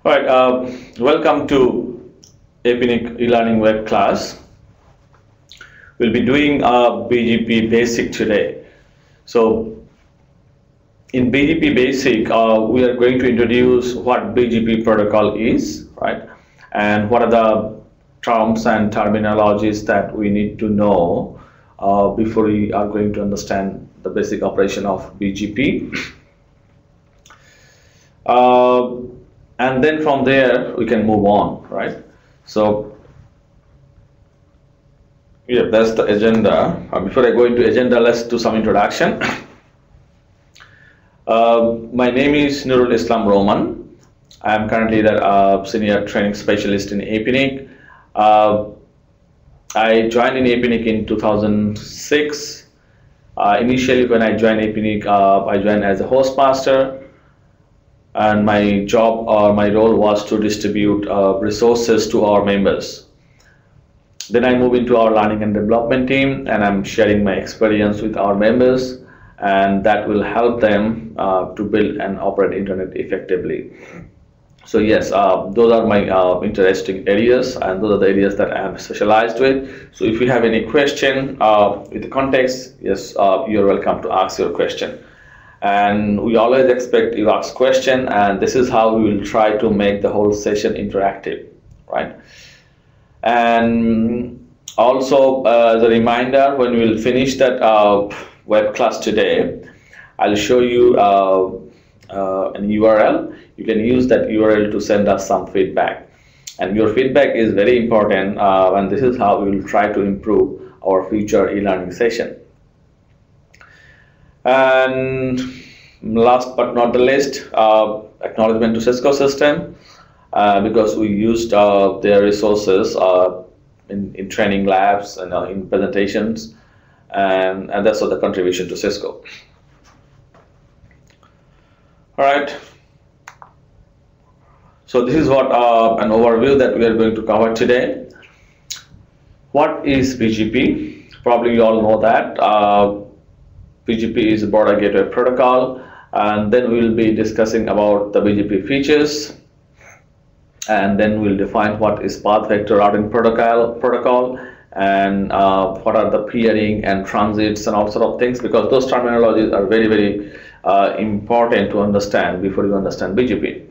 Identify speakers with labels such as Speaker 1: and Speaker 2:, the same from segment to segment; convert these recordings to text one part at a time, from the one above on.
Speaker 1: All right, welcome to APNIC e-learning web class. We'll be doing BGP Basic today. So in BGP Basic, we are going to introduce what BGP protocol is, right? And what are the terms and terminologies that we need to know before we are going to understand the basic operation of BGP. And then from there we can move on, right? So yeah, that's the agenda. Before I go into agenda, let's do some introduction. My name is Nurul Islam Roman. I am currently the senior training specialist in APNIC. I joined in APNIC in 2006. Initially, when I joined APNIC, I joined as a host master. And my job or my role was to distribute resources to our members. Then I moved into our learning and development team, and I'm sharing my experience with our members, and that will help them to build and operate internet effectively. So yes, those are my interesting areas, and those are the areas that I am specialized with. So if you have any question with the context, yes, you're welcome to ask your question. And we always expect you to ask question, and this is how we will try to make the whole session interactive, right? And also as a reminder, when we will finish that web class today, I'll show you an URL. You can use that URL to send us some feedback, and your feedback is very important, and this is how we will try to improve our future e-learning session. And last but not the least, acknowledgement to Cisco system, because we used their resources in training labs and in presentations, and that's the contribution to Cisco. All right. So this is what an overview that we are going to cover today. What is BGP? Probably you all know that. BGP is a border gateway protocol, and then we will be discussing about the BGP features, and then we'll define what is path vector routing protocol, and what are the peering and transits and all sort of things, because those terminologies are very important to understand before you understand BGP.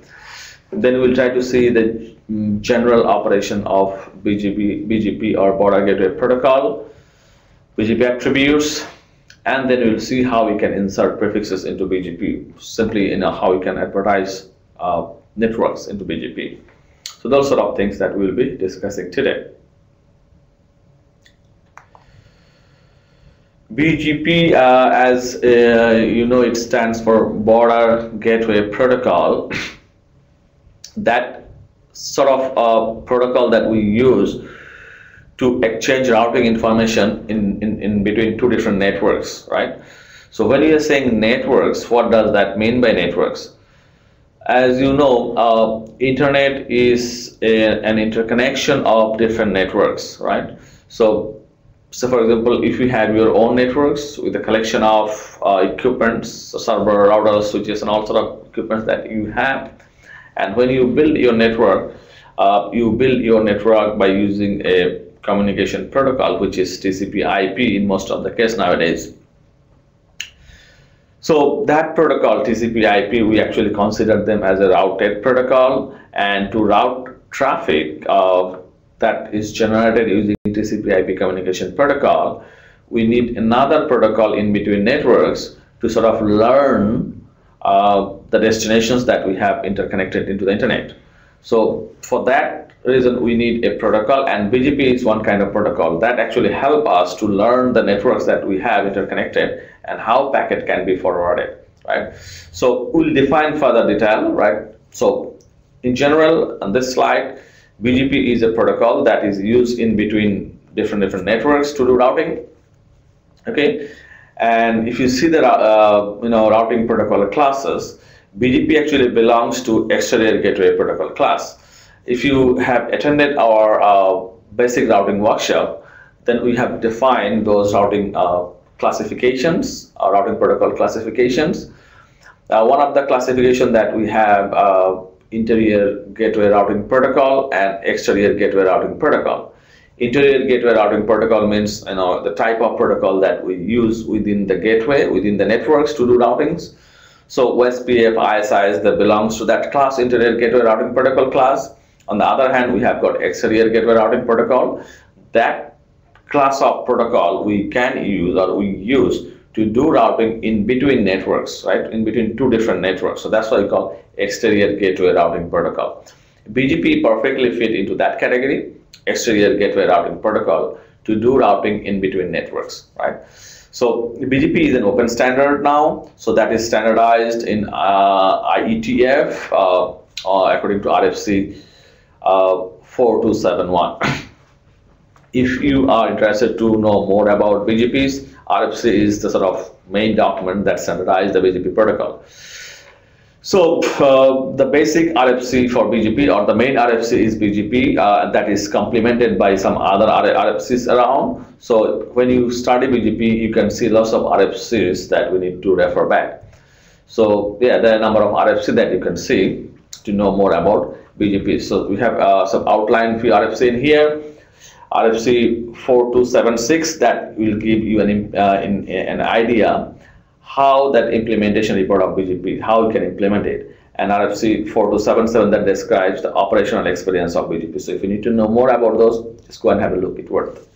Speaker 1: Then we'll try to see the general operation of BGP or border gateway protocol, BGP attributes, and then we'll see how we can insert prefixes into BGP, simply how we can advertise networks into BGP. So those sort of things that we'll be discussing today. BGP, as you know, it stands for Border Gateway Protocol. That sort of protocol that we use to exchange routing information in between two different networks, right? So when you are saying networks, what does that mean by networks? As you know, internet is an interconnection of different networks, right? So for example, if you have your own networks with a collection of equipments, server, routers, switches, and all sort of equipments that you have, and when you build your network, by using a communication protocol, which is TCP/IP in most of the case nowadays. So that protocol, TCP/IP, we actually consider them as a routed protocol, and to route traffic that is generated using TCP/IP communication protocol, we need another protocol in between networks to sort of learn the destinations that we have interconnected into the internet. So for that reason, we need a protocol, and BGP is one kind of protocol that actually help us to learn the networks that we have interconnected and how packet can be forwarded, right? So we'll define further detail, right? So in general, on this slide, BGP is a protocol that is used in between different networks to do routing, okay? And if you see the routing protocol classes, BGP actually belongs to exterior gateway protocol class. If you have attended our basic routing workshop, then we have defined those routing classifications, routing protocol classifications. One of the classification that we have interior gateway routing protocol and exterior gateway routing protocol. Interior gateway routing protocol means the type of protocol that we use within the gateway, within the networks to do routings. So WSPF, ISIs, that belongs to that class, interior gateway routing protocol class. On the other hand, we have got exterior gateway routing protocol. That class of protocol we can use, or we use to do routing in between networks, right? In between two different networks. So that's why we call exterior gateway routing protocol. BGP perfectly fit into that category, exterior gateway routing protocol, to do routing in between networks, right? So BGP is an open standard now, so that is standardized in IETF according to RFC 4271. If you are interested to know more about BGPs, RFC is the sort of main document that standardizes the BGP protocol. So the basic RFC for BGP, or the main RFC, is BGP, that is complemented by some other RFCs around. So when you study BGP, you can see lots of RFCs that we need to refer back. So yeah, there are a number of RFCs that you can see to know more about BGP. So we have some outline few RFC in here. RFC 4276, that will give you an idea how that implementation report of BGP, how you can implement it, and RFC 4277 that describes the operational experience of BGP. So if you need to know more about those, just go and have a look. It's worth.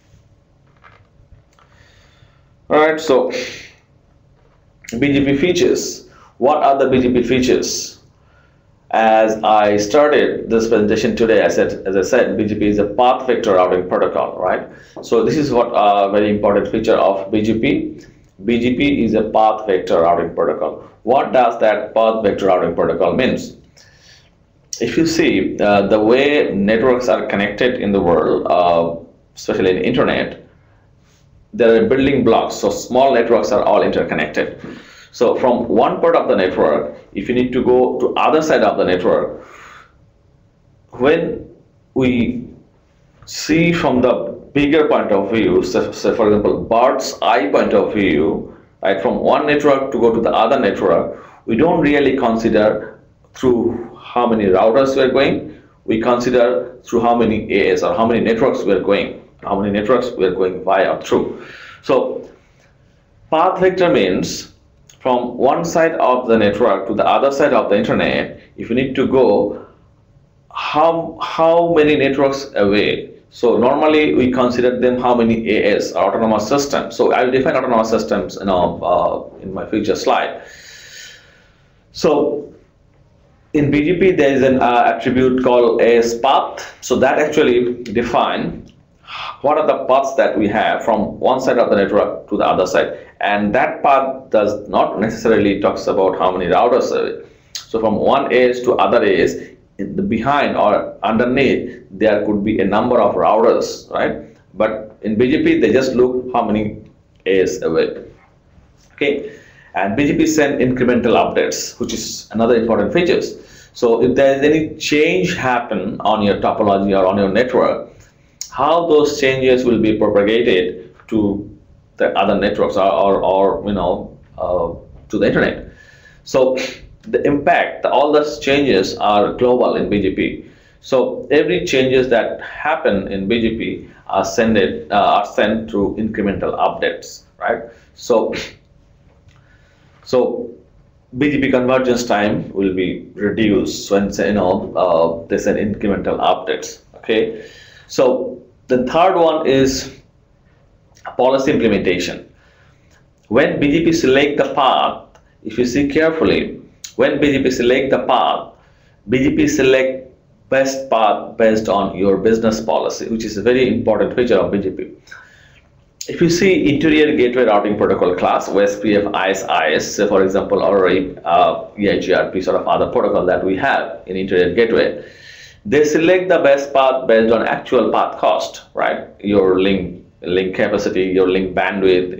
Speaker 1: All right, so BGP features. What are the BGP features? As I started this presentation today, as I said, BGP is a path vector routing protocol, right? So this is what a very important feature of BGP. BGP is a path vector routing protocol. What does that path vector routing protocol means? If you see the way networks are connected in the world, especially in internet, there are building blocks. So small networks are all interconnected. So from one part of the network, if you need to go to other side of the network, when we see from the bigger point of view, so for example, bird's eye point of view, right, from one network to go to the other network, we don't really consider through how many routers we are going. We consider through how many AS, or how many networks we are going, via or through. So path vector means from one side of the network to the other side of the internet, if you need to go, how many networks away. So normally we consider them how many AS, autonomous systems. So I will define autonomous systems in my future slide. So in BGP there is an attribute called AS path. So that actually defines what are the paths that we have from one side of the network to the other side, and that path does not necessarily talks about how many routers away. So from one AS to other AS, in the behind or underneath there could be a number of routers, right? But in BGP they just look how many AS away. Okay, and BGP send incremental updates, which is another important features. So if there is any change happen on your topology or on your network, how those changes will be propagated to the other networks or to the internet. So the impact, all those changes are global in BGP. So every changes that happen in BGP are sent through incremental updates, right? So BGP convergence time will be reduced when they send incremental updates. Okay, so the third one is policy implementation. When BGP select the path, if you see carefully, when BGP select the path, BGP select best path based on your business policy, which is a very important feature of BGP. If you see interior gateway routing protocol class, OSPF, IS, for example, or EIGRP sort of other protocol that we have in interior gateway, they select the best path based on actual path cost, right? Your link capacity, your link bandwidth,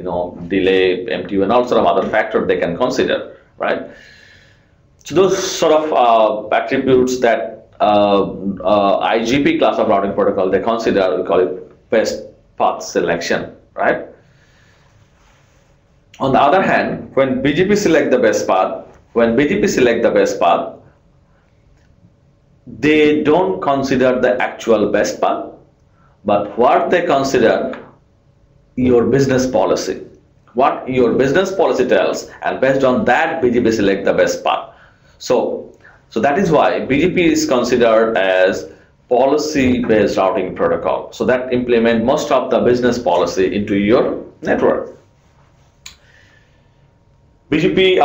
Speaker 1: delay, MTU, and all sort of other factors they can consider, right? So those sort of attributes that IGP class of routing protocol they consider, we call it best path selection, right? On the other hand, when BGP select the best path, they don't consider the actual best path, but what they consider your business policy. What your business policy tells, and based on that BGP select the best path. So that is why BGP is considered as policy based routing protocol. So that implement most of the business policy into your network. BGP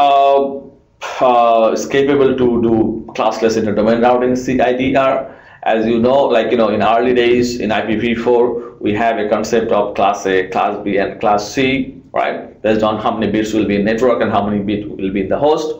Speaker 1: is capable to do classless interdomain routing, CIDR. As you know, in early days in IPv4, we have a concept of class A, class B, and class C, right? Based on how many bits will be in network and how many bits will be in the host.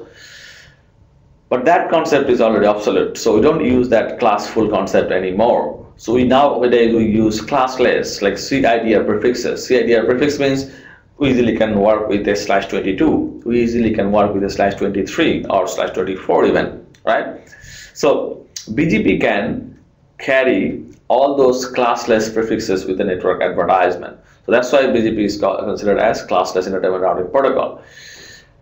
Speaker 1: But that concept is already obsolete, so we don't use that classful concept anymore. So nowadays we use classless, like CIDR prefixes. CIDR prefix means we easily can work with a /22. We easily can work with a /23 or /24 even, right? So BGP can carry all those classless prefixes with the network advertisement. So that's why BGP is considered as classless interdomain routing protocol.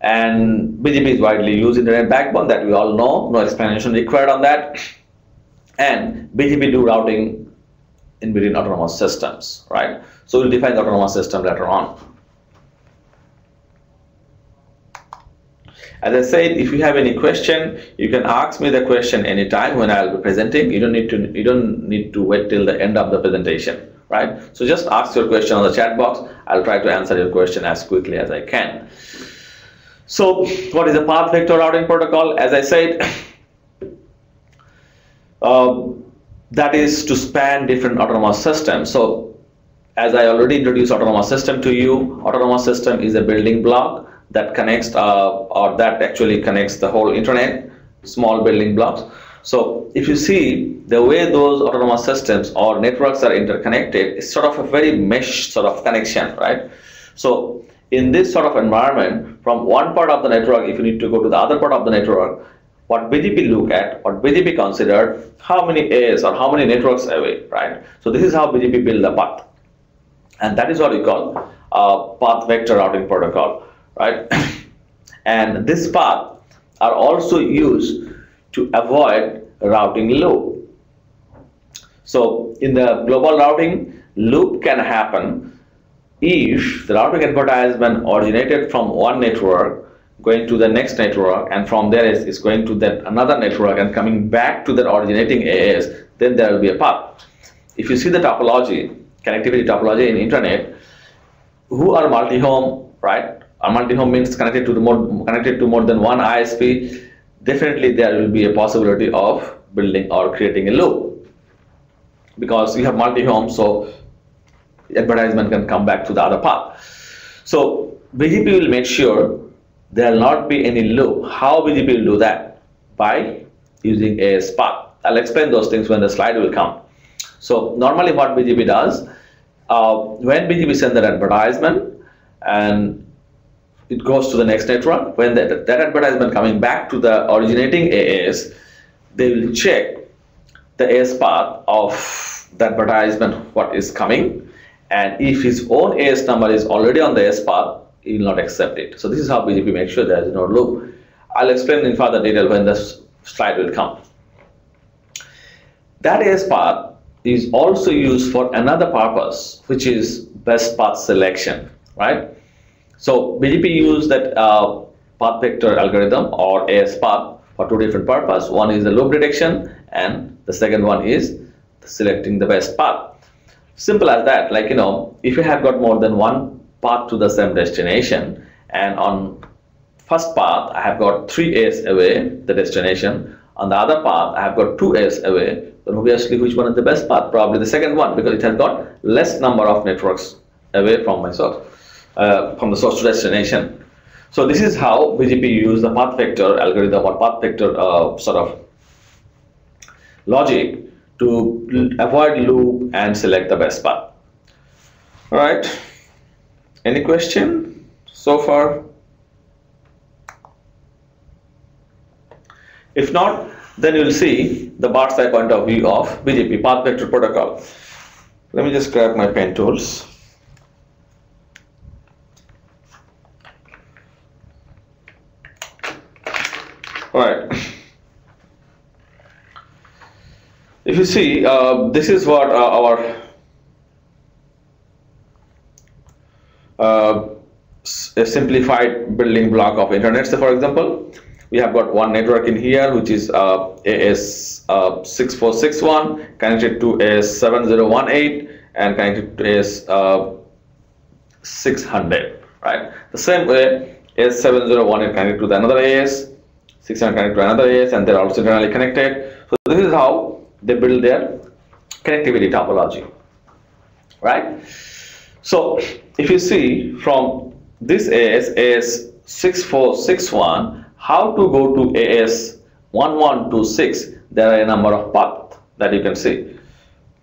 Speaker 1: And BGP is widely used internet backbone, that we all know, no explanation required on that. And BGP do routing in between autonomous systems, right? So we'll define the autonomous system later on. As I said, if you have any question, you can ask me the question anytime when I'll be presenting. You don't need to wait till the end of the presentation, right? So just ask your question on the chat box. I'll try to answer your question as quickly as I can. So what is a path vector routing protocol? As I said, that is to span different autonomous systems. So as I already introduced autonomous system to you, autonomous system is a building block that connects or that actually connects the whole internet, small building blocks. So if you see the way those autonomous systems or networks are interconnected, it's sort of a very mesh sort of connection, right? So in this sort of environment, from one part of the network, if you need to go to the other part of the network, what BGP look at, what BGP consider, how many A's or how many networks away, right? So this is how BGP build the path. And that is what we call path vector routing protocol, right? And this path are also used to avoid routing loop. So in the global routing, loop can happen if the routing advertisement originated from one network going to the next network, and from there is going to that another network and coming back to the originating AS, then there will be a path. If you see the topology, connectivity topology in internet, who are multi-home, right? A multi-home means connected to more than one ISP. Definitely there will be a possibility of building or creating a loop, because you have multi-home, so advertisement can come back to the other path. So BGP will make sure there will not be any loop. How BGP will do that? By using AS path. I'll explain those things when the slide will come. So normally what BGP does, when BGP sends that advertisement and it goes to the next network, when that advertisement coming back to the originating AS, they will check the AS path of the advertisement, what is coming, and if his own AS number is already on the AS path, he will not accept it. So this is how BGP makes sure there is no loop. I'll explain in further detail when the slide will come. That AS path is also used for another purpose, which is best path selection, right? So BGP use that path vector algorithm or AS path for two different purposes. One is the loop detection, and the second one is selecting the best path. Simple as that. Like, if you have got more than one path to the same destination, and on first path I have got 3 A's away the destination, on the other path I have got 2 A's away, then obviously which one is the best path? Probably the second one, because it has got less number of networks away from my source, from the source to destination. So this is how BGP use the path vector algorithm or path vector sort of logic to avoid loop and select the best path. All right. Any question so far? If not, then you will see the bird's eye point of view of BGP, path vector protocol. Let me just grab my pen tools. All right. If you see, this is what our a simplified building block of internet. So for example, we have got one network in here which is AS6461 connected to AS7018 and connected to AS600, right? The same way AS7018 connected to another AS600 connected to another AS, and they're also internally connected. So this is how they build their connectivity topology, right? So if you see from this AS6461, how to go to AS1126, there are a number of paths that you can see.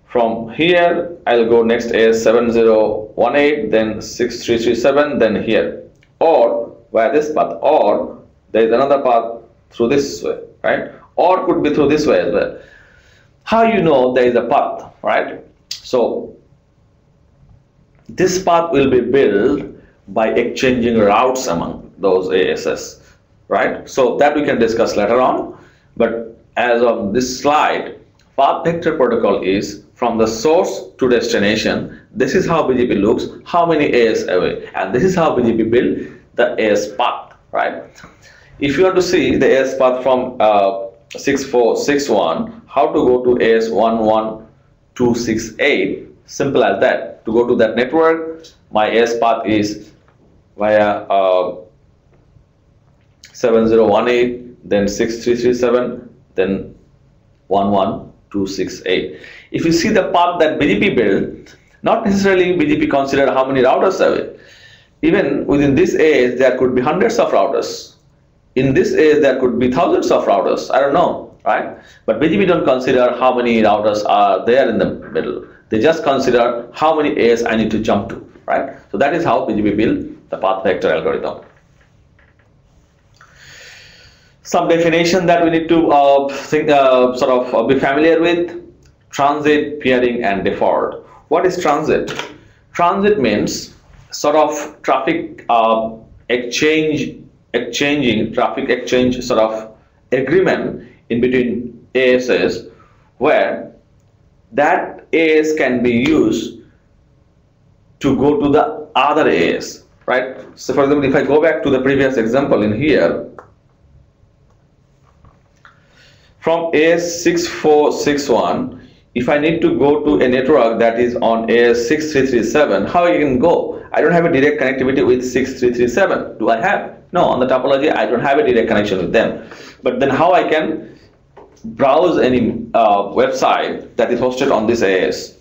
Speaker 1: From here, I'll go next AS7018, then 6337, then here, or via this path, or there is another path through this way, right? Or could be through this way as well. How you know there is a path, right? So this path will be built by exchanging routes among those ASs, right? So that we can discuss later on. But as of this slide, path vector protocol is from the source to destination. This is how BGP looks, how many AS away, and this is how BGP build the AS path, right? If you want to see the AS path from 6461, how to go to AS11268, simple as that. To go to that network, my AS path is via 7018, then 6337, then 11268. If you see the path that BGP built, not necessarily BGP consider how many routers away. Even within this AS, there could be hundreds of routers. In this AS, there could be thousands of routers. I don't know, right? But BGP don't consider how many routers are there in the middle. They just consider how many AS I need to jump to, right? So that is how BGP build the path vector algorithm. Some definition that we need to be familiar with: transit, peering, and default. What is transit? Transit means sort of traffic exchanging traffic exchange sort of agreement in between ASs, where that AS can be used to go to the other AS, right? So for example, if I go back to the previous example in here, from AS6461, if I need to go to a network that is on AS6337, how I can go? I don't have a direct connectivity with 6337. Do I have? No, on the topology, I don't have a direct connection with them. But then how I can browse any website that is hosted on this AS,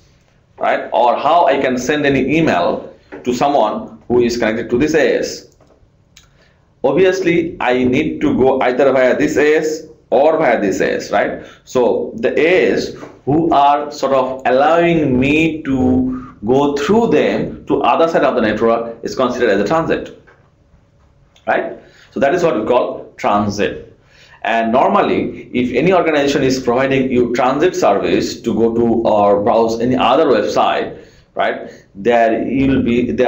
Speaker 1: right? Or how I can send any email to someone who is connected to this AS. Obviously, I need to go either via this AS or via this AS, right? So the AS who are sort of allowing me to go through them to other side of the network is considered as a transit, right? So that is what we call transit. And normally, if any organization is providing you transit service to go to or browse any other website, right, there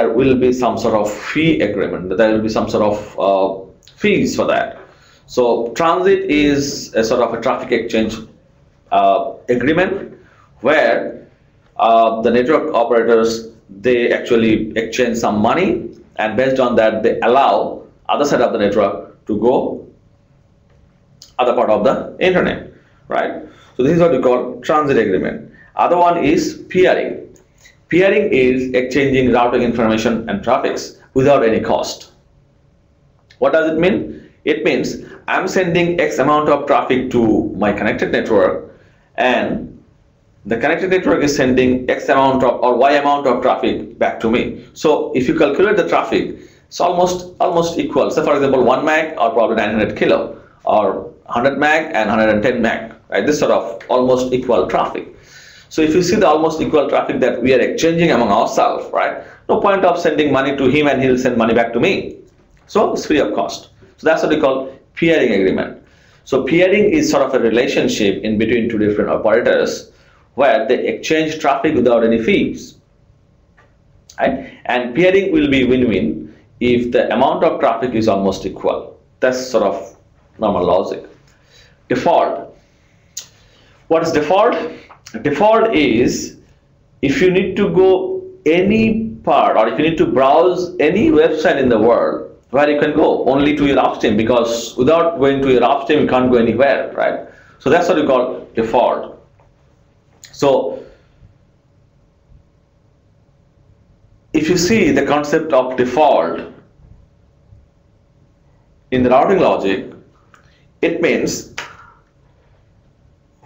Speaker 1: will be some sort of fee agreement. There will be some sort of fees for that. So transit is a sort of a traffic exchange agreement where the network operators, they actually exchange some money, and based on that they allow other side of the network to go other part of the internet, right? So this is what we call transit agreement. Other one is peering. Peering is exchanging routing information and traffics without any cost. What does it mean? It means I'm sending X amount of traffic to my connected network, and the connected network is sending X amount of or Y amount of traffic back to me. So if you calculate the traffic, it's almost equal. So for example, 1 meg or probably 900 kilo, or 100 meg and 110 meg, right? This sort of almost equal traffic. So if you see the almost equal traffic that we are exchanging among ourselves, right? No point of sending money to him and he'll send money back to me. So it's free of cost. So that's what we call peering agreement. So peering is sort of a relationship in between two different operators where they exchange traffic without any fees, right? And peering will be win-win if the amount of traffic is almost equal. That's sort of normal logic. Default. What is default? Default is if you need to go any part, or if you need to browse any website in the world, where you can go only to your upstream, because without going to your upstream you can't go anywhere, right? So that's what we call default. So if you see the concept of default in the routing logic, it means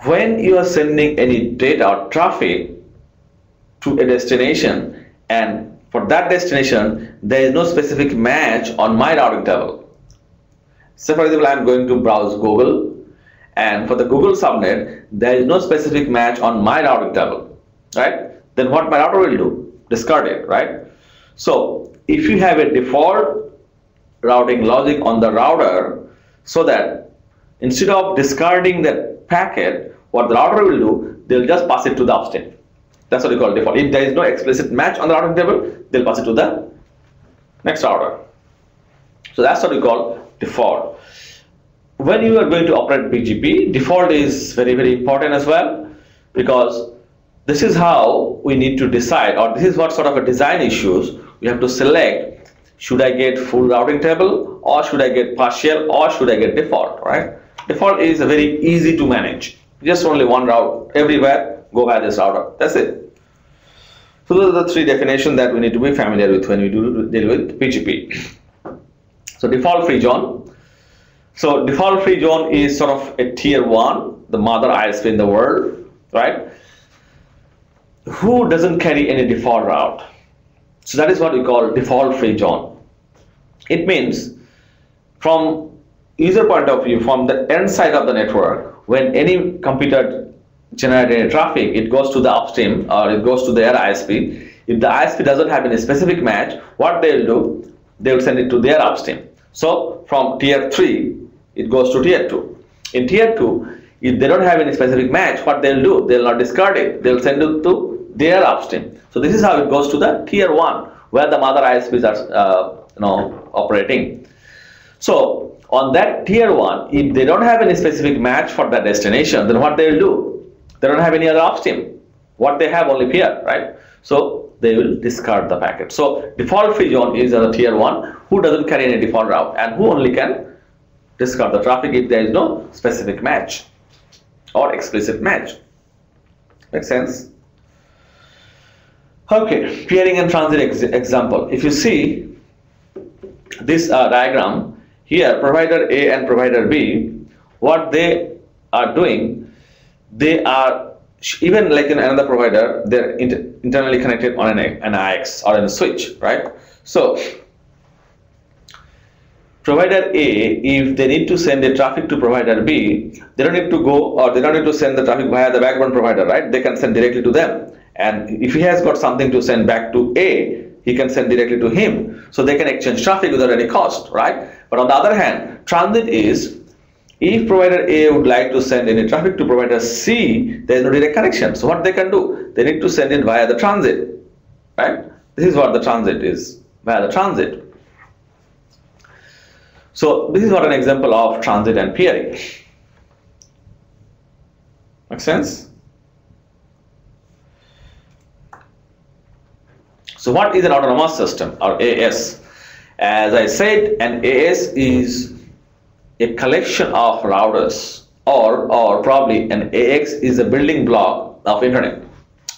Speaker 1: when you are sending any data or traffic to a destination, and for that destination there is no specific match on my routing table. So for example, I am going to browse Google, and for the Google subnet there is no specific match on my routing table, right? Then what my router will do? Discard it, right? So if you have a default routing logic on the router, so that instead of discarding the packet, what the router will do, they'll just pass it to the upstream. That's what we call default. If there is no explicit match on the routing table, they'll pass it to the next router. So that's what we call default. When you are going to operate BGP, default is very, very important as well, because this is how we need to decide, or this is what sort of a design issues we have to select. Should I get full routing table, or should I get partial, or should I get default, right? Default is very easy to manage. Just only one route everywhere, go by this router. That's it. So those are the three definitions that we need to be familiar with when we deal with BGP. So default free zone. So default free zone is sort of a tier 1, the mother ISP in the world, right? Who doesn't carry any default route. So that is what we call default free zone. It means from user point of view, from the end side of the network, when any computer generates any traffic, it goes to the upstream, or it goes to their ISP. If the ISP doesn't have any specific match, what they will do, they will send it to their upstream. So from tier 3, it goes to tier 2. In tier 2, if they don't have any specific match, what they'll do, they'll not discard it, they'll send it to their upstream. So this is how it goes to the tier 1, where the mother ISPs are operating. So on that tier 1, if they don't have any specific match for that destination, then what they'll do, they don't have any other upstream. What they have, only peer, right? So they will discard the packet. So default free zone is a tier 1 who doesn't carry any default route, and who only can discard the traffic if there is no specific match or explicit match. Makes sense? Okay, peering and transit example. If you see this diagram here, provider A and provider B, what they are doing, they are, even like in another provider, they're internally connected on an IX or on a switch, right? So provider A, if they need to send the traffic to provider B, they don't need to go, or they don't need to send the traffic via the backbone provider, right? They can send directly to them. And if he has got something to send back to A, he can send directly to him. So they can exchange traffic without any cost, right? But on the other hand, transit is, if provider A would like to send any traffic to provider C, there is no direct connection. So what they can do, they need to send it via the transit, right? This is what the transit is, via the transit. So this is what an example of transit and peering. Make sense? So what is an autonomous system, or AS? As I said, an AS is a collection of routers, or probably an AX is a building block of internet.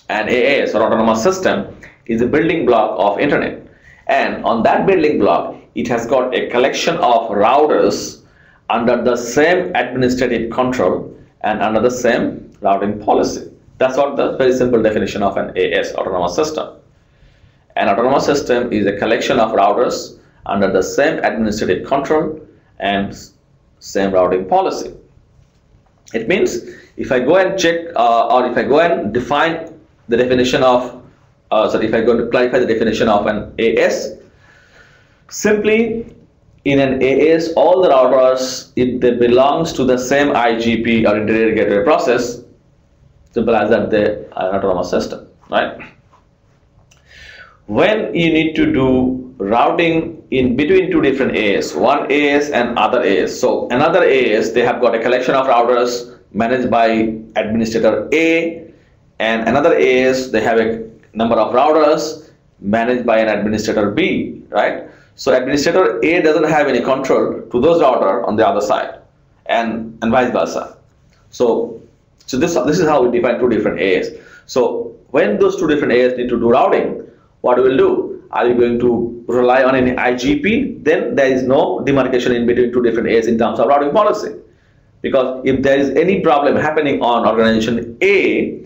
Speaker 1: An AS, or autonomous system, is a building block of internet. And on that building block, it has got a collection of routers under the same administrative control and under the same routing policy. That's what the very simple definition of an AS, autonomous system. An autonomous system is a collection of routers under the same administrative control and same routing policy. It means if I go and check, or if I go and define the definition of, if I go to clarify the definition of an AS, simply in an AS, all the routers, if they belongs to the same IGP or integrated gateway process, simple as that, they are an autonomous system, right? When you need to do routing in between two different AS, one AS and other AS. So another AS, they have got a collection of routers, managed by administrator A, and another AS, they have a number of routers managed by an administrator B, right? So administrator A doesn't have any control to those router on the other side, and vice versa. So this is how we define two different AS. So when those two different AS need to do routing, what we will do? Are you going to rely on any IGP? Then there is no demarcation in between two different AS in terms of routing policy. Because if there is any problem happening on organization A,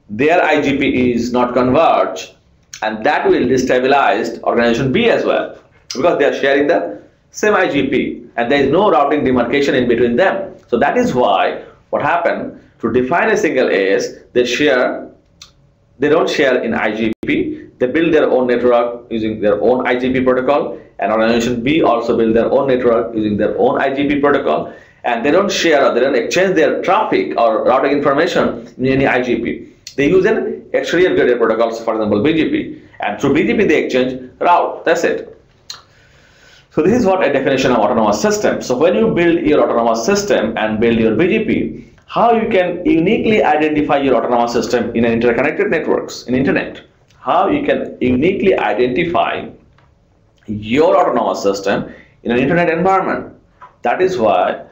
Speaker 1: their IGP is not converged, and that will destabilize organization B as well, because they are sharing the same IGP and there is no routing demarcation in between them. So that is why what happened, to define a single AS, they don't share in IGP. They build their own network using their own IGP protocol, and organization B also build their own network using their own IGP protocol, and they don't share or they don't exchange their traffic or routing information in any IGP. They use an exterior gateway protocols, for example BGP, and through BGP they exchange route. That's it. So this is what a definition of autonomous system. So when you build your autonomous system and build your BGP, how you can uniquely identify your autonomous system in an interconnected networks in internet. How you can uniquely identify your autonomous system in an internet environment. That is why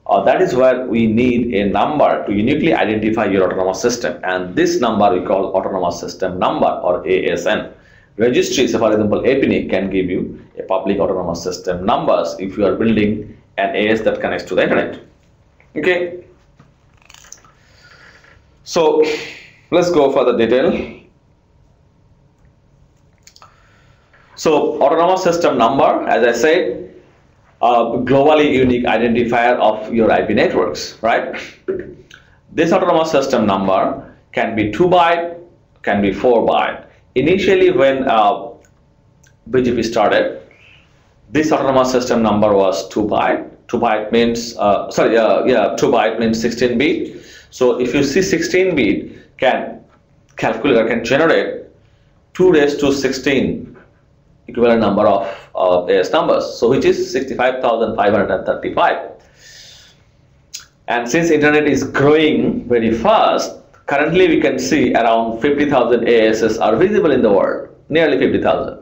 Speaker 1: where we need a number to uniquely identify your autonomous system, and this number we call autonomous system number, or ASN. Registry, so for example APNIC, can give you a public autonomous system numbers if you are building an AS that connects to the internet. Okay, so let's go for the detail. So autonomous system number, as I said, globally unique identifier of your IP networks, right? This autonomous system number can be 2 byte, can be 4 byte. Initially, when BGP started, this autonomous system number was 2 byte. 2 byte means 2 byte means 16 bit. So if you see 16 bit, calculator can generate 2 raised to 16 equivalent number of AS numbers, so which is 65,535. And since internet is growing very fast, currently we can see around 50,000 ASs are visible in the world, nearly 50,000.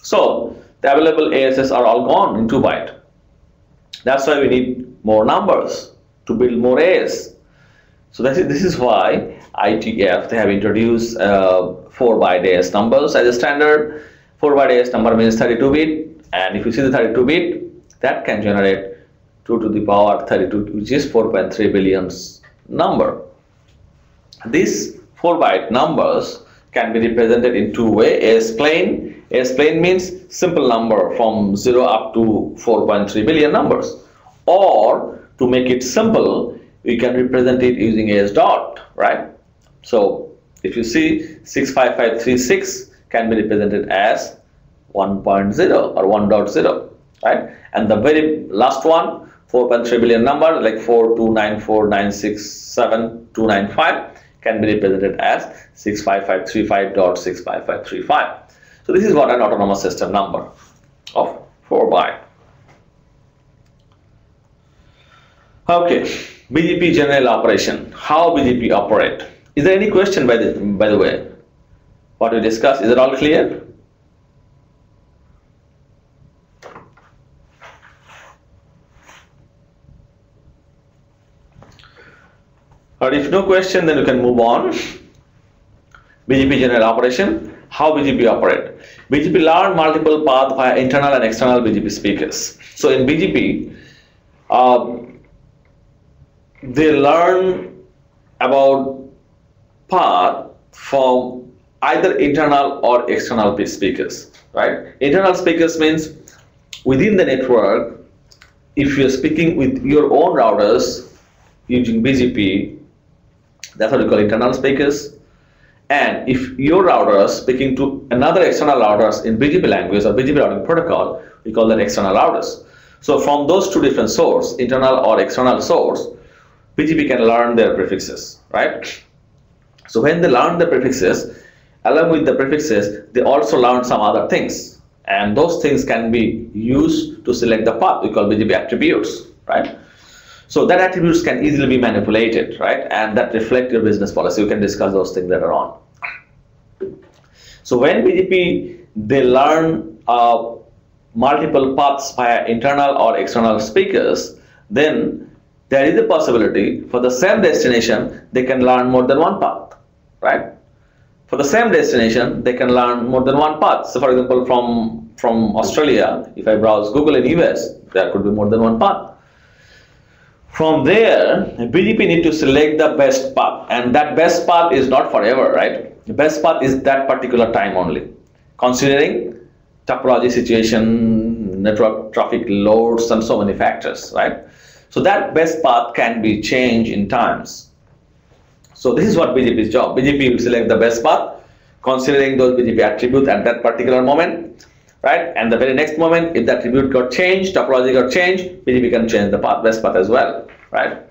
Speaker 1: So the available ASs are all gone in 2 byte. That's why we need more numbers to build more AS. So this is why ITF, they have introduced 4 byte AS numbers as a standard. 4 byte AS number means 32 bit, and if you see the 32 bit, that can generate 2 to the power 32, which is 4.3 billion number. These 4 byte numbers can be represented in two ways. AS plain. AS plain means simple number from 0 up to 4.3 billion numbers. Or to make it simple, we can represent it using AS dot, right? So if you see 65536 can be represented as 1.0 or 1.0, right? And the very last one, 4.3 billion number, like 4294967,295, can be represented as 65535.65535. So this is what an autonomous system number of 4 byte. Okay, BGP general operation. How BGP operate? Is there any question by the way? What we discussed, is it all clear? Or if no question, then you can move on. BGP general operation. How BGP operate? BGP learn multiple paths via internal and external BGP speakers. So in BGP, they learn about path from either internal or external speakers, right? Internal speakers means within the network, if you're speaking with your own routers using BGP, that's what we call internal speakers. And if your router is speaking to another external routers in BGP language or BGP routing protocol, we call that external routers. So from those two different sources, internal or external source, BGP can learn their prefixes, right? So when they learn the prefixes, along with the prefixes, they also learn some other things, and those things can be used to select the path. We call BGP attributes, right? So that attributes can easily be manipulated, right? And that reflect your business policy. We can discuss those things later on. So when BGP, they learn multiple paths via internal or external speakers, then there is a possibility for the same destination, they can learn more than one path, right? For the same destination, they can learn more than one path. So for example, from Australia, if I browse Google in US, there could be more than one path. From there, BGP need to select the best path, and that best path is not forever, right? The best path is that particular time only, considering topology situation, network traffic loads, and so many factors, right? So that best path can be changed in times. So this is what BGP's job. BGP will select the best path, considering those BGP attributes at that particular moment, right? And the very next moment, if the attribute got changed, topology got changed, BGP can change the path, best path as well, right?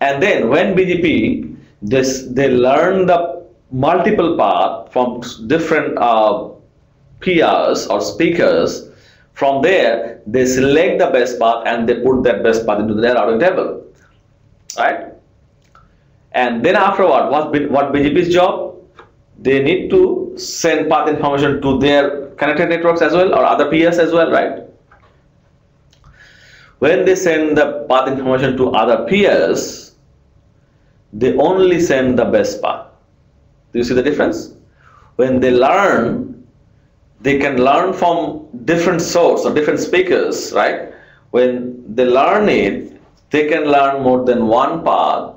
Speaker 1: And then when BGP, they learn the multiple path from different peers or speakers. From there, they select the best path and they put that best path into their routing table, right? And then afterward, what BGP's job? They need to send path information to their connected networks as well, or other peers as well, right? When they send the path information to other peers, they only send the best path. Do you see the difference? When they learn, they can learn from different sources or different speakers, right? When they learn it, they can learn more than one path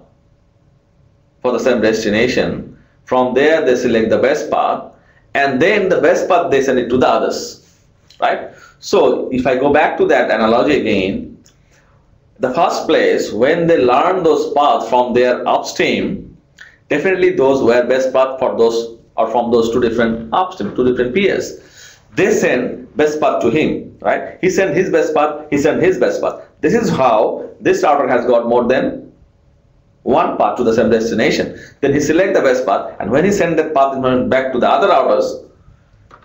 Speaker 1: for the same destination. From there, they select the best path, and then the best path, they send it to the others, right? So if I go back to that analogy again, the first place, when they learn those paths from their upstream, definitely those were best path for those, or from those two different upstream, two different peers. They send best path to him, right? He sent his best path, he sent his best path. This is how this router has got more than one path to the same destination. Then he select the best path, and when he send that path back to the other routers,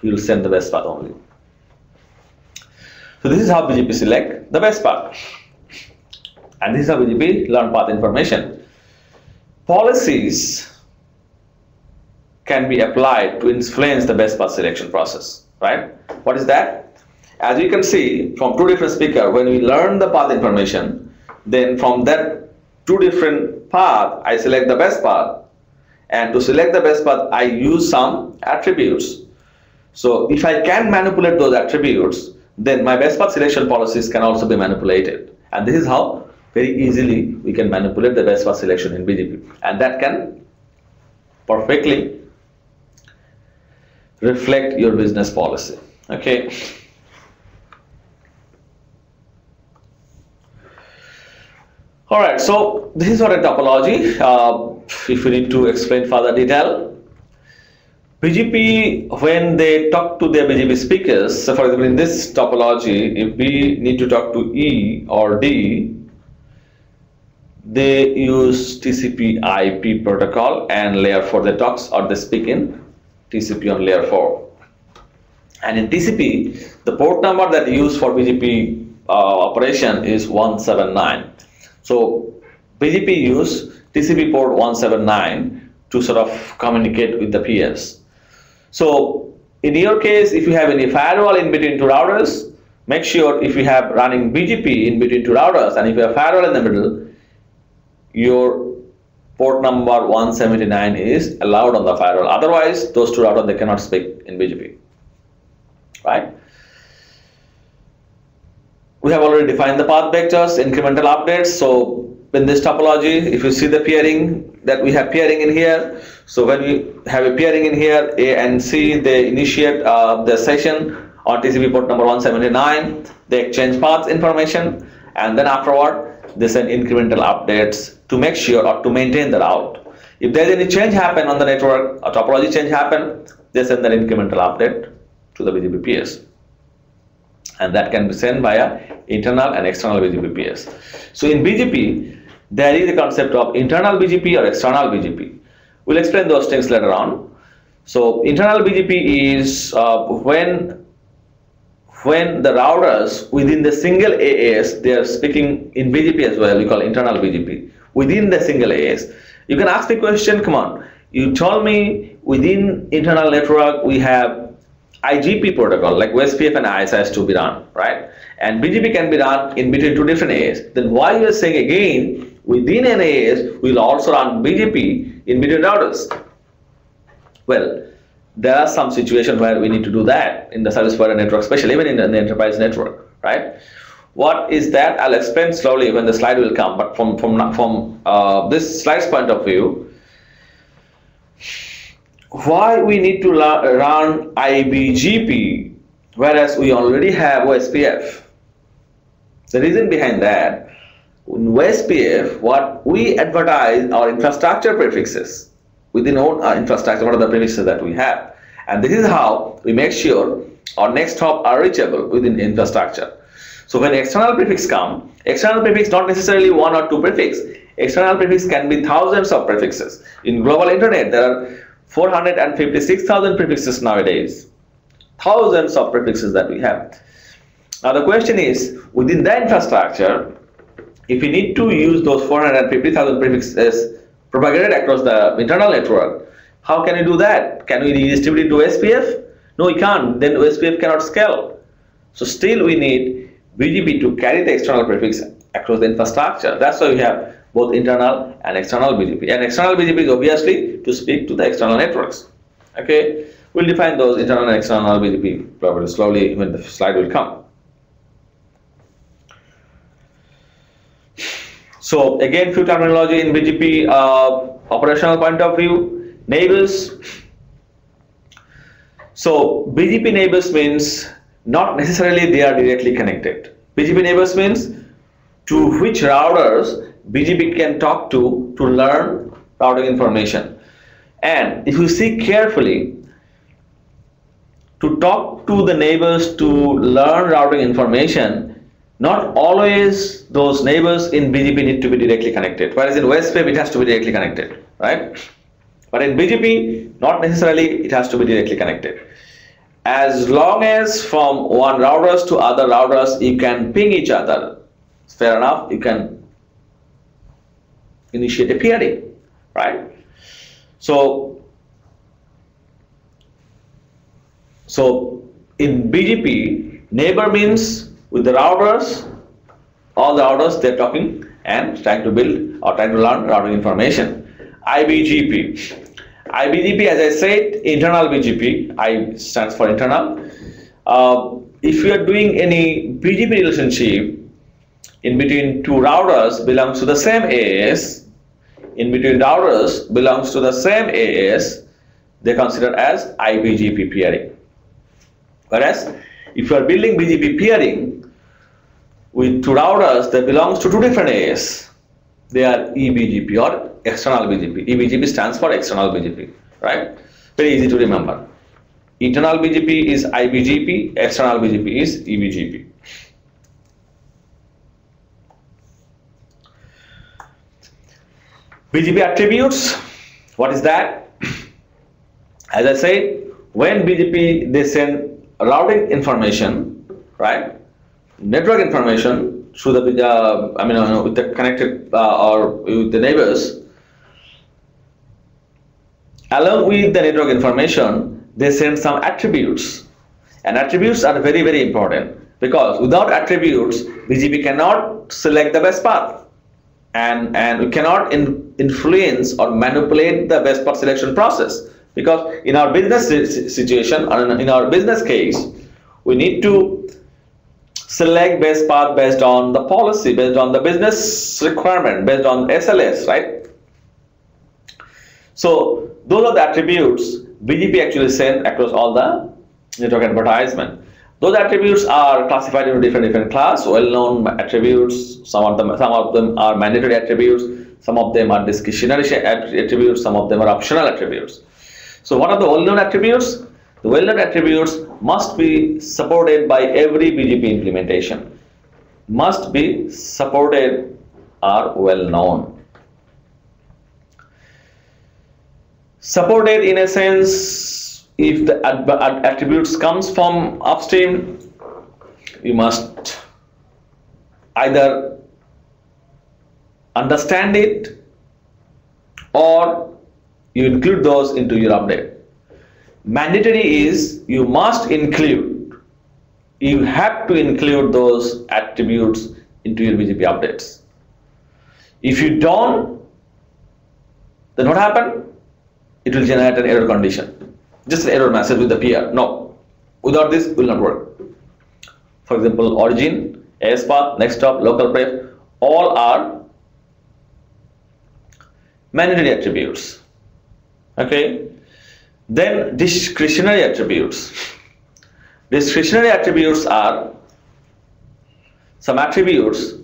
Speaker 1: he will send the best path only. So this is how BGP select the best path. And this is how BGP learn path information. Policies can be applied to influence the best path selection process, right? What is that? As you can see from two different speakers, when we learn the path information, then from that two different path, I select the best path, and to select the best path, I use some attributes. So if I can manipulate those attributes, then my best path selection policies can also be manipulated. And this is how very easily we can manipulate the best path selection in BGP, and that can perfectly reflect your business policy. Okay. All right, so this is what a topology. If we need to explain further detail, BGP, when they talk to their BGP speakers, so for example in this topology, if we need to talk to E or D, they use TCP IP protocol and layer 4 they talks, or they speak in TCP on layer 4. And in TCP, the port number that used for BGP operation is 179. So BGP use TCP port 179 to sort of communicate with the peers. So in your case, if you have any firewall in between two routers, make sure if you have running BGP in between two routers, and if you have firewall in the middle, your port number 179 is allowed on the firewall. Otherwise, those two routers, they cannot speak in BGP, right? We have already defined the path vectors, incremental updates. So in this topology, if you see the peering, that we have peering in here. So when we have a peering in here, A and C, they initiate the session on TCP port number 179. They exchange paths information, and then afterward, they send incremental updates to make sure or to maintain the route. If there's any change happen on the network, a topology change happen, they send that incremental update to the BGP peers. And that can be sent via internal and external BGP peers. So in BGP, there is a concept of internal BGP or external BGP. We'll explain those things later on. So internal BGP is when the routers within the single AS, they are speaking in BGP as well, we call internal BGP, within the single AS. You can ask the question, come on, you told me within internal network we have IGP protocol like OSPF and ISIS to be run, right? And BGP can be run in between two different AS. Then why you are saying again within an AS we'll also run BGP in between routers? Well, there are some situations where we need to do that in the service provider network, especially even in the enterprise network, right? What is that? I'll explain slowly when the slide will come. But from this slide's point of view, why we need to run IBGP whereas we already have OSPF? The reason behind that, in OSPF, what we advertise are infrastructure prefixes. Within our infrastructure, what are the prefixes that we have? And this is how we make sure our next hop are reachable within infrastructure. So when external prefix come, external prefix not necessarily one or two prefix. External prefix can be thousands of prefixes. In global internet, there are 456,000 prefixes nowadays. Thousands of prefixes that we have. Now the question is, within the infrastructure, if we need to use those 450,000 prefixes propagated across the internal network, how can we do that? Can we redistribute it to OSPF? No, we can't. Then OSPF cannot scale. So still we need BGP to carry the external prefix across the infrastructure. That's why we have both internal and external BGP. And external BGP is obviously to speak to the external networks. Okay, we'll define those internal and external BGP probably slowly when the slide will come. So again, few terminology in BGP operational point of view. Neighbors. So BGP neighbors means not necessarily they are directly connected. BGP neighbors means to which routers BGP can talk to learn routing information. And if you see carefully, to talk to the neighbors to learn routing information, not always those neighbors in BGP need to be directly connected. Whereas in OSPF it has to be directly connected, right? But in BGP, not necessarily it has to be directly connected. As long as from one routers to other routers you can ping each other, fair enough, you can initiate a peering, right? So in BGP, neighbor means with the routers, all the routers they're talking and trying to build or trying to learn routing information. IBGP. IBGP, as I said, internal BGP. I stands for internal. If you are doing any BGP relationship in between two routers belongs to the same AS, in between routers belongs to the same AS, they consider as IBGP peering. Whereas if you are building BGP peering with two routers that belongs to two different AS, they are EBGP or external BGP. EBGP stands for external BGP, right? Very easy to remember. Internal BGP is IBGP, external BGP is EBGP. BGP attributes, what is that? As I said, when BGP they send routing information, right? Network information through the with the connected or with the neighbors. Along with the network information, they send some attributes, and attributes are very, very important because without attributes, BGP cannot select the best path, and we cannot influence or manipulate the best path selection process. Because in our business situation or in our business case, we need to select best path based on the policy, based on the business requirement, based on SLS, right? So those are the attributes BGP actually send across all the network advertisement. Those attributes are classified into different class, well-known attributes. Some of them are mandatory attributes. Some of them are discretionary attributes. Some of them are optional attributes. So what are the well-known attributes? The well-known attributes must be supported by every BGP implementation. Must be supported or well-known. Supported in a sense, if the attributes comes from upstream, you must either understand it or you include those into your update. Mandatory is you must include, you have to include those attributes into your BGP updates. If you don't, then what happens? It will generate an error condition, just an error message with the PR. No, without this it will not work. For example, origin, AS path, next hop, local pref, all are mandatory attributes. Okay. Then discretionary attributes. Discretionary attributes are some attributes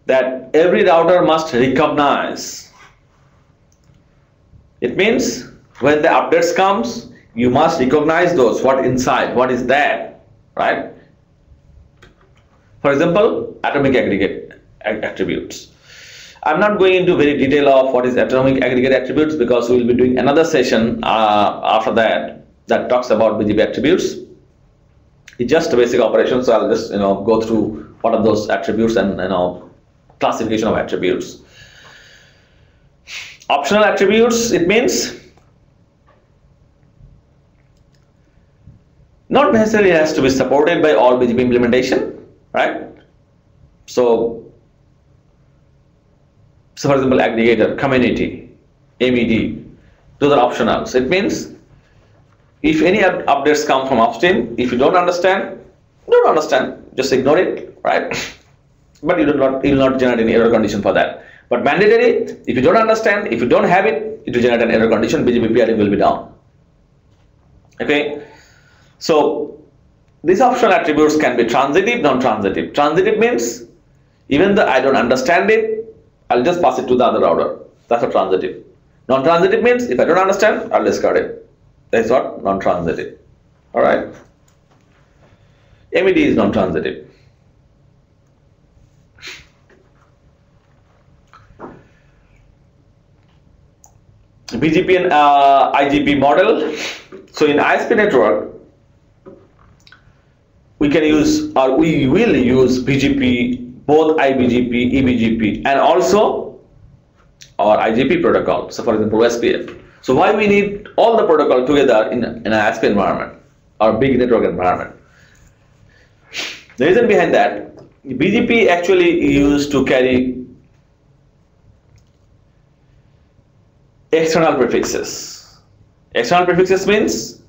Speaker 1: that every router must recognize. It means when the updates comes, you must recognize those, what inside, what is there, right? For example, atomic aggregate attributes. I'm not going into very detail of what is atomic aggregate attributes because we will be doing another session after that talks about BGP attributes. It's just a basic operation, so I'll just go through what are those attributes and classification of attributes. Optional attributes, it means not necessarily has to be supported by all BGP implementation, right? So for example, aggregator, community, MED, those are optionals. It means if any updates come from upstream, if you don't understand, just ignore it, right? But you will not generate any error condition for that. But mandatory, if you don't understand, if you don't have it, it will generate an error condition, BGP peering will be down. Okay, so these optional attributes can be transitive, non-transitive. Transitive means even though I don't understand it, I'll just pass it to the other router. That's a transitive. Non-transitive means if I don't understand, I'll discard it. That's what non-transitive. Alright. MED is non-transitive. BGP and IGP model. So in ISP network, we can use or we will use BGP, both IBGP, EBGP, and also our IGP protocol. So for example, SPF. So why we need all the protocol together in an ISP environment or big network environment? The reason behind that, BGP actually used to carry external prefixes. External prefixes means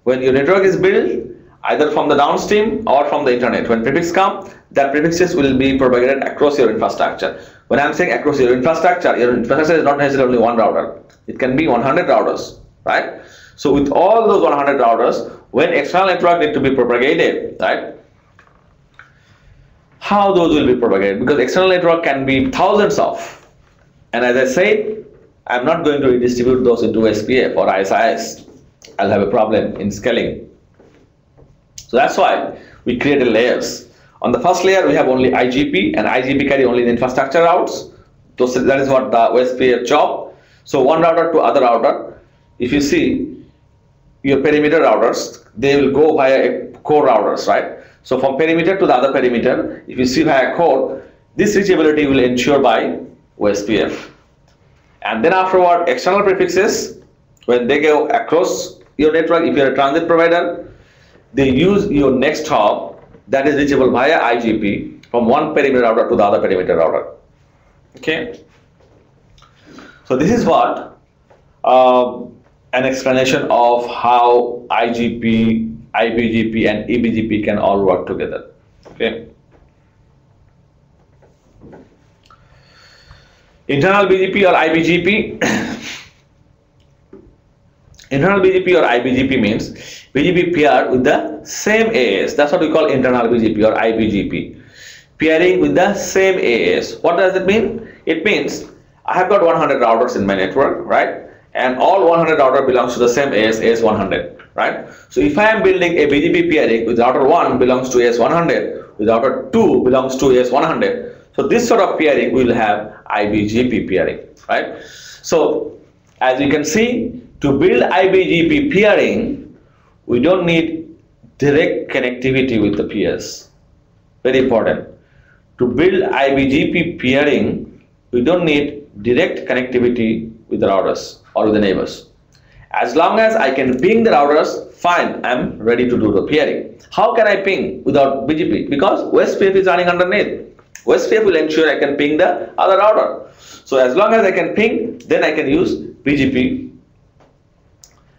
Speaker 1: when your network is built either from the downstream or from the internet, when prefix come, that prefixes will be propagated across your infrastructure. When I'm saying across your infrastructure is not necessarily only one router. It can be 100 routers, right? So with all those 100 routers, when external network need to be propagated, right? How those will be propagated? Because external network can be thousands of, and as I said, I'm not going to redistribute those into SPF or ISIS. I'll have a problem in scaling. So that's why we created layers. On the first layer, we have only IGP, and IGP carry only the infrastructure routes. So that is what the OSPF job. So one router to other router. If you see your perimeter routers, they will go via core routers, right? So from perimeter to the other perimeter, if you see via core, this reachability will ensure by OSPF. And then afterward, external prefixes, when they go across your network, if you're a transit provider, they use your next hop that is reachable via IGP from one perimeter router to the other perimeter router. Okay. So this is what an explanation of how IGP, IBGP, and EBGP can all work together. Okay. Internal BGP or IBGP. Internal BGP or IBGP means BGP pair with the same AS. That's what we call internal BGP or IBGP. Pairing with the same AS. What does it mean? It means I have got 100 routers in my network, right? And all 100 router belongs to the same AS, AS100, right? So if I am building a BGP pairing with router 1 belongs to AS100, with router 2 belongs to AS100. So this sort of pairing will have IBGP pairing, right? So as you can see, to build IBGP pairing, we don't need direct connectivity with the peers. Very important. To build IBGP peering, we don't need direct connectivity with the routers or with the neighbors. As long as I can ping the routers, fine, I'm ready to do the peering. How can I ping without BGP? Because OSPF is running underneath. OSPF will ensure I can ping the other router. So as long as I can ping, then I can use BGP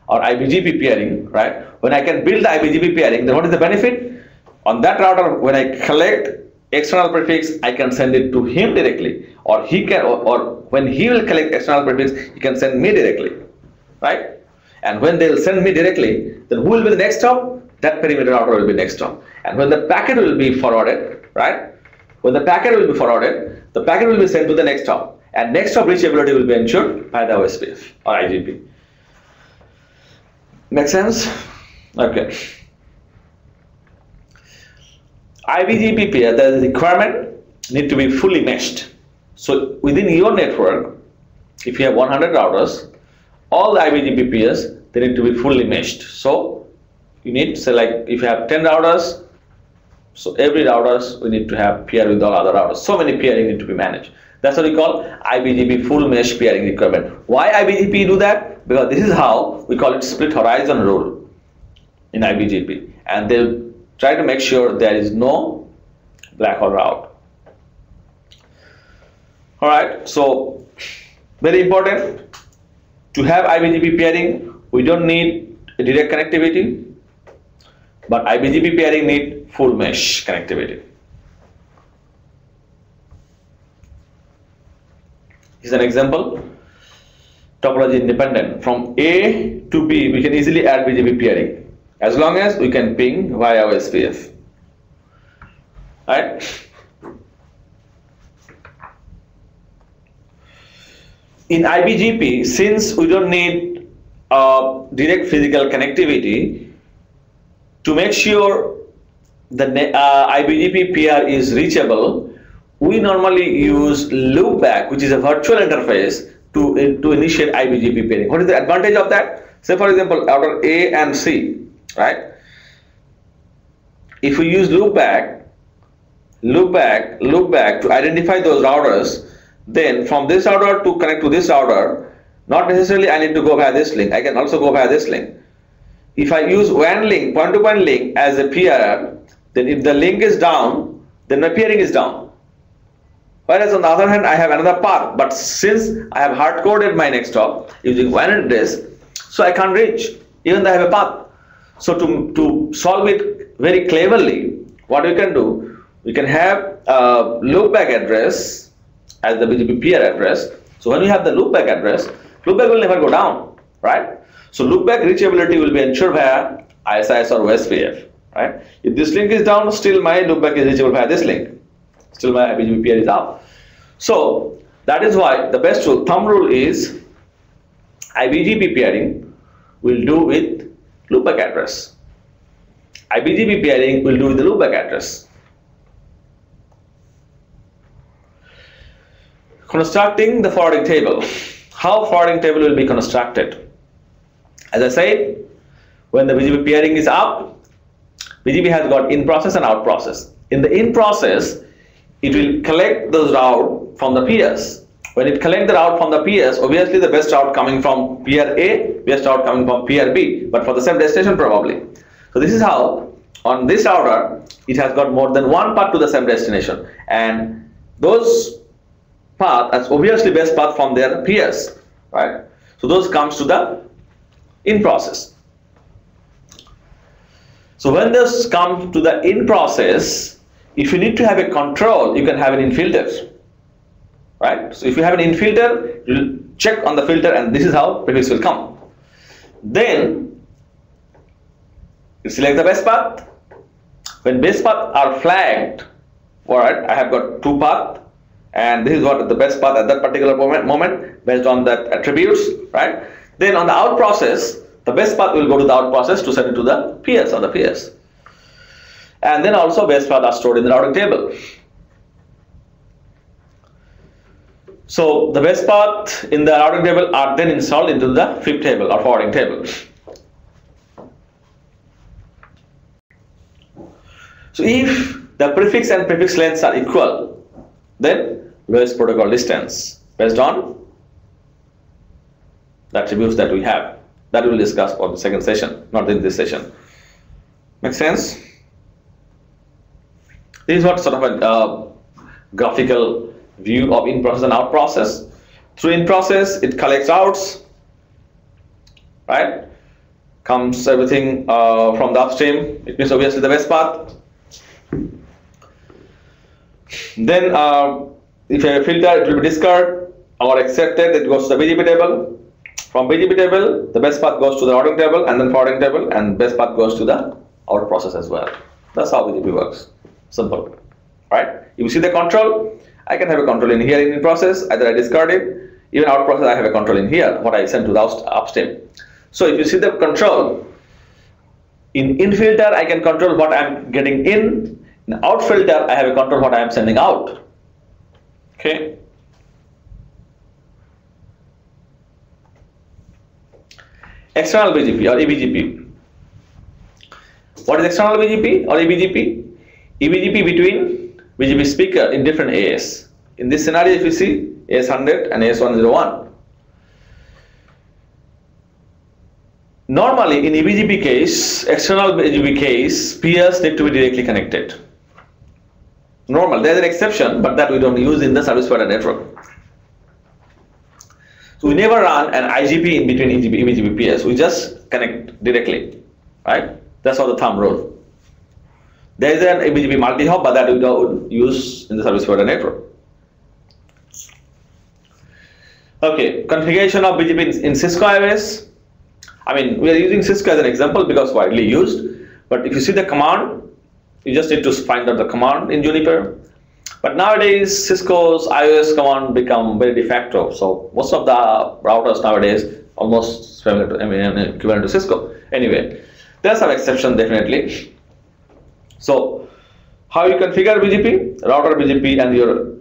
Speaker 1: or IBGP peering, right? When I can build the IBGP peering, then what is the benefit? On that router, when I collect external prefix, I can send it to him directly, or he can, or when he will collect external prefix, he can send me directly, right? And when they will send me directly, then who will be the next stop? That perimeter router will be next stop. And when the packet will be forwarded, right? When the packet will be forwarded, the packet will be sent to the next hop, and next hop reachability will be ensured by the OSPF or IGP. Make sense? Okay. IBGP peer, the requirement need to be fully meshed. So within your network, if you have 100 routers, all the IBGP peers, they need to be fully meshed. So you need, say, like if you have 10 routers, so every routers we need to have peer with all other routers. So many peering need to be managed. That's what we call IBGP full mesh peering requirement. Why IBGP do that? Because this is how we call it split horizon rule in IBGP, and they'll try to make sure there is no black hole route. All right, so very important to have IBGP peering. We don't need a direct connectivity, but IBGP peering need full mesh connectivity. Here's an example. Topology independent. From A to B, we can easily add BGP peering as long as we can ping via OSPF. Right? In IBGP, since we don't need direct physical connectivity, to make sure the IBGP peer is reachable, we normally use loopback, which is a virtual interface to initiate IBGP peering. What is the advantage of that? Say for example, router A and C, right? If we use loopback to identify those routers, then from this router to connect to this router, not necessarily I need to go via this link. I can also go via this link. If I use WAN link, point-to-point link as a peer, then if the link is down, then my peering is down. Whereas on the other hand, I have another path, but since I have hard-coded my next hop using WAN address, so I can't reach, even though I have a path. So to solve it very cleverly, what we can do, we can have a loopback address as the BGP peer address. So when we have the loopback address, loopback will never go down, right? So loopback reachability will be ensured via ISIS or OSPF, right? If this link is down, still my loopback is reachable via this link. Still my BGP peer is up. So that is why the best rule, thumb rule is IBGP peering will do with loopback address. IBGP peering will do with the loopback address. Constructing the forwarding table. How forwarding table will be constructed? As I said, when the BGP peering is up, BGP has got in process and out process. In the in process, it will collect those route from the peers. When it collects the route from the peers, obviously the best route coming from peer A, best route coming from peer B, but for the same destination probably. So this is how on this router it has got more than one path to the same destination, and those path as obviously best path from their peers, right? So those comes to the in process. So when this comes to the in process, if you need to have a control, you can have an in filter, right? So if you have an in filter, you'll check on the filter, and this is how prefix will come. Then you select the best path. When best paths are flagged, all right, I have got two paths, and this is what the best path at that particular moment based on that attributes, right? Then on the out process, the best path will go to the out process to send it to the peers or the peers. And then also best paths are stored in the routing table. So the best path in the routing table are then installed into the FIP table or forwarding table. So if the prefix and prefix lengths are equal, then lowest protocol distance based on the attributes that we have. That we will discuss for the second session, not in this session. Make sense? This is what sort of a graphical view of in process and out process. Through in process, it collects outs, right? Comes everything from the upstream. It means obviously the best path. Then if you have a filter, it will be discarded or accepted. It goes to the BGP table. From BGP table, the best path goes to the routing table, and then forwarding table, and best path goes to the out process as well. That's how BGP works. Simple, right? You see the control. I can have a control in here in process. Either I discard it. Even out process, I have a control in here. What I send to the upstream. So if you see the control in filter, I can control what I'm getting in. In out filter, I have a control what I am sending out. Okay. External BGP or eBGP. What is external BGP or eBGP? eBGP between BGP speaker in different AS. In this scenario, if you see AS100 and AS101. Normally, in eBGP case, external BGP case, peers need to be directly connected. Normal, there is an exception, but that we don't use in the service provider network. So we never run an IGP in between eBGP peers. We just connect directly, right? That's how the thumb rule. There is an eBGP multi-hop, but that we don't use in the service provider network. Okay, configuration of BGP in Cisco IOS. I mean, we are using Cisco as an example because widely used. But if you see the command, you just need to find out the command in Juniper. But nowadays, Cisco's iOS command become very de facto. So most of the routers nowadays almost similar to, equivalent to Cisco. Anyway, there are some exceptions definitely. So how you configure BGP, router BGP, and your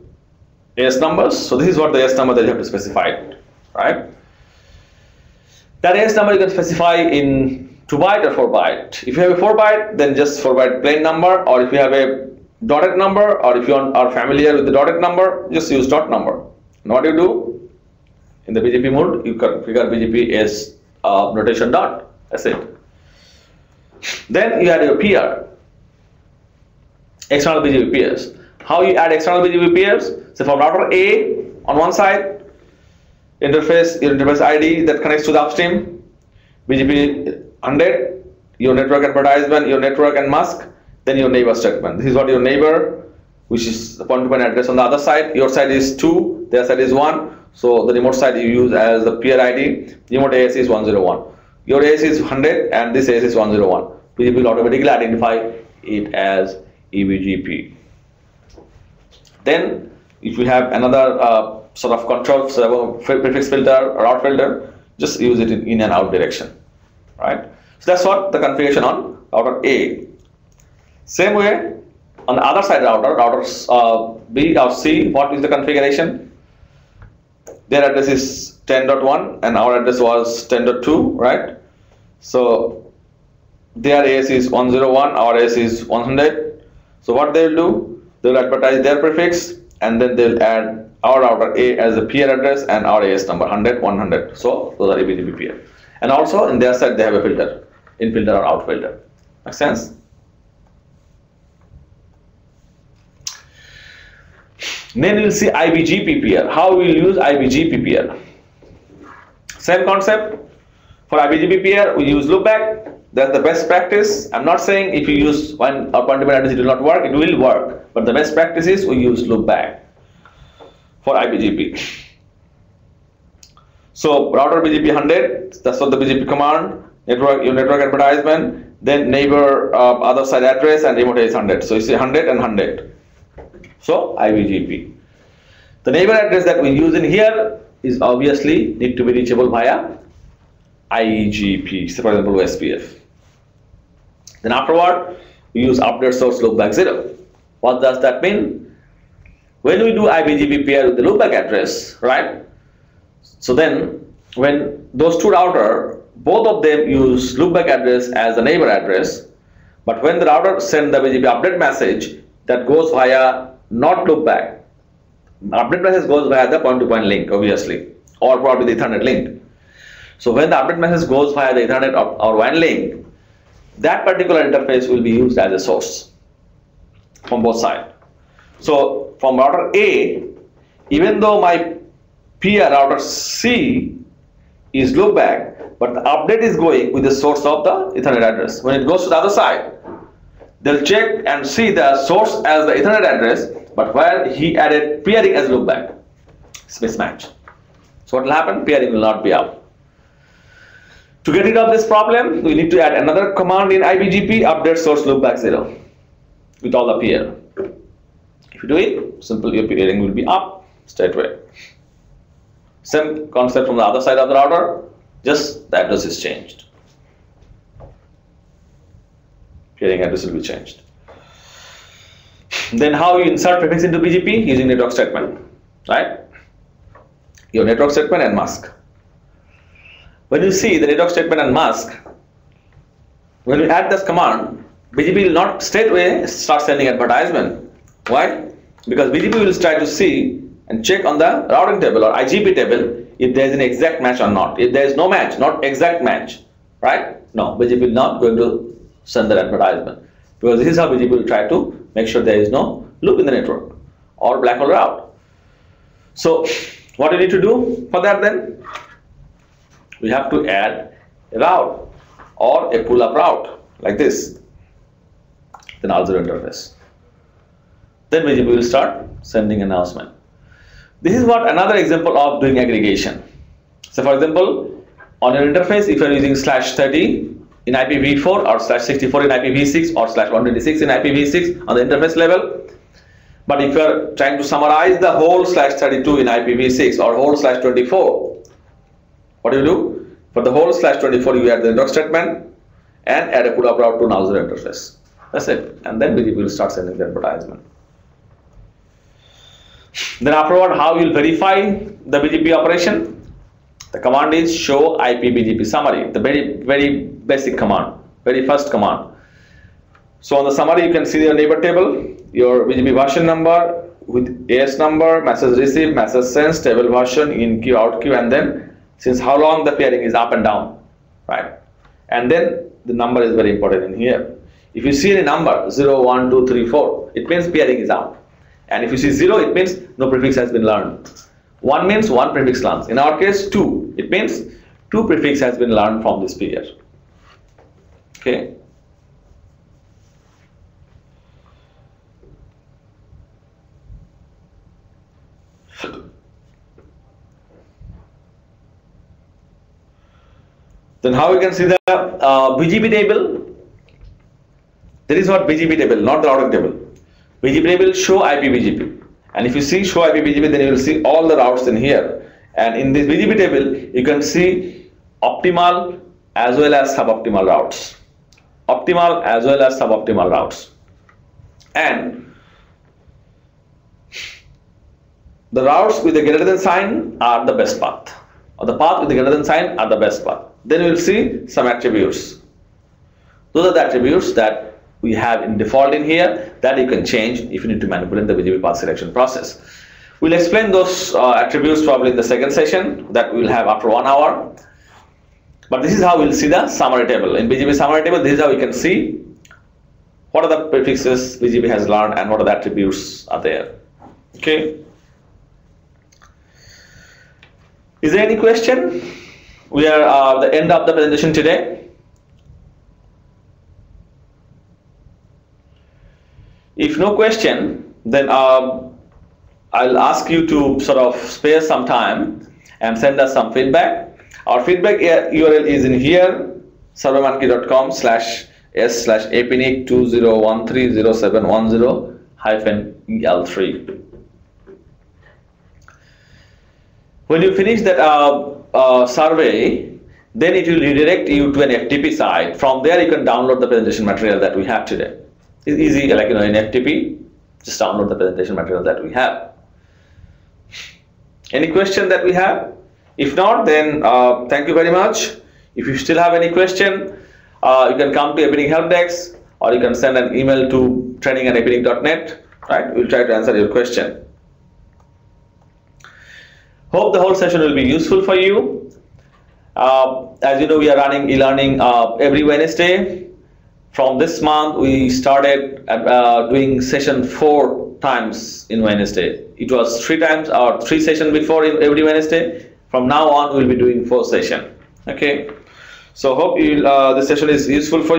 Speaker 1: AS numbers. So this is what the AS number that you have to specify, right? That AS number you can specify in 2 byte or 4 byte. If you have a 4 byte, then just 4 byte plain number, or if you have a dotted number, or if you are familiar with the dotted number, just use dot number. And what you do in the BGP mode, you configure BGP as notation dot. That's it. Then you add your peer, external BGP peers. How you add external BGP peers? So for router A on one side, interface, your interface ID that connects to the upstream, BGP 100, your network advertisement, your network and mask, then your neighbor statement. This is what your neighbor, which is the point-to-point address on the other side. Your side is 2, their side is 1. So the remote side you use as the peer ID. Remote AS is 101. Your AS is 100 and this AS is 101. BGP will automatically identify it as eBGP. Then if you have another sort of control, so prefix filter or route filter, just use it in and out direction, right? So that's what the configuration on router A. Same way on the other side routers B or C, what is the configuration? Their address is 10.1 and our address was 10.2, right? So their AS is 101, our AS is 100. So what they will do, they will advertise their prefix and then they will add our router A as a peer address and our AS number 100, 100. So those are eBGP peer. And also in their side they have a filter, in filter or out filter. Make sense? Then we'll see iBGP peer. How we'll use iBGP peer. Same concept. For iBGP peer, we use loopback. That's the best practice. I'm not saying if you use one or point-to-point address it will not work. It will work. But the best practice is we use loopback for iBGP. So router BGP 100. That's what the BGP command. Network, your network advertisement. Then neighbor other side address and remote is 100. So you see 100 and 100. So iBGP. The neighbor address that we use in here is obviously need to be reachable via IGP, for example SPF. Then afterward we use update source loopback 0. What does that mean? When we do iBGP peer with the loopback address, right? So then when those two routers, both of them use loopback address as the neighbor address, But when the router sends the BGP update message, that goes via not loopback. Update message goes via the point-to-point link, obviously, or probably the Ethernet link. So when the update message goes via the Ethernet or WAN link, that particular interface will be used as a source from both sides. So from router A, even though my peer router C is loopback, but the update is going with the source of the Ethernet address. When it goes to the other side, they'll check and see the source as the Ethernet address, but where he added peering as loopback. It's mismatch. So what will happen? Peering will not be up. To get rid of this problem, we need to add another command in IBGP, update source loopback 0 with all the peer. If you do it, simple, your peering will be up straight away. Same concept from the other side of the router, just the address is changed. Peering address will be changed. Then how you insert prefix into BGP? Using network statement, right? Your network statement and mask. When you see the network statement and mask, when you add this command, BGP will not straight away start sending advertisement. Why? Because BGP will try to see and check on the routing table or IGP table if there is an exact match or not. If there is no match, not exact match, right? No, BGP will not going to send that advertisement, because this is how BGP will try to make sure there is no loop in the network or black hole route. So what do you need to do for that then? We have to add a route or a pull-up route like this, then also interface. Then BGP will start sending announcement. This is what another example of doing aggregation. So for example, on your interface, if you are using /30 in IPv4 or /64 in IPv6 or /126 in IPv6 on the interface level, but if you are trying to summarize the whole /32 in IPv6 or whole /24, what do you do? For the whole /24, you add the network statement and add a pull-up route to browser interface. That's it. And then BGP will start sending the advertisement. Then afterward, how you will verify the BGP operation? The command is show IP BGP summary, the very basic command, very first command. So on the summary, you can see your neighbor table, your BGP version number with AS number, message received, message sent, table version, in queue, out queue, and then since how long the peering is up and down, right? And then the number is very important in here. If you see any number 0, 1, 2, 3, 4, it means peering is up. And if you see 0, it means no prefix has been learned. 1 means 1 prefix learns. In our case, 2. It means 2 prefix has been learned from this peer. Okay. Then how we can see the BGP table? There is what BGP table, not the routing table. BGP table show IP BGP. And if you see show IP BGP, then you will see all the routes in here. And in this BGP table, you can see optimal as well as suboptimal routes. Optimal as well as suboptimal routes. And the routes with the greater than sign are the best path. Or the path with the greater than sign are the best path. Then we will see some attributes. Those are the attributes that we have in default in here that you can change if you need to manipulate the BGP path selection process. We'll explain those attributes probably in the second session that we will have after 1 hour. But this is how we'll see the summary table. In BGP summary table, this is how we can see what are the prefixes BGP has learned and what are the attributes are there. Okay. Is there any question? We are at the end of the presentation today. If no question, then I'll ask you to sort of spare some time and send us some feedback. Our feedback URL is in here, servermonkey.com/apnic20130710-EL3. When you finish that survey, then it will redirect you to an FTP site. From there, you can download the presentation material that we have today. It's easy, like in FTP, just download the presentation material that we have. Any question that we have? If not, then thank you very much. If you still have any question, you can come to Epic Help Desk, or you can send an email to training@apinc.net. Right? We'll try to answer your question. Hope the whole session will be useful for you. As you know, we are running e-learning every Wednesday. From this month, we started doing session 4 times in Wednesday. It was 3 times or 3 sessions before in every Wednesday. From now on, we'll be doing 4 sessions. Okay. So hope this session is useful for you.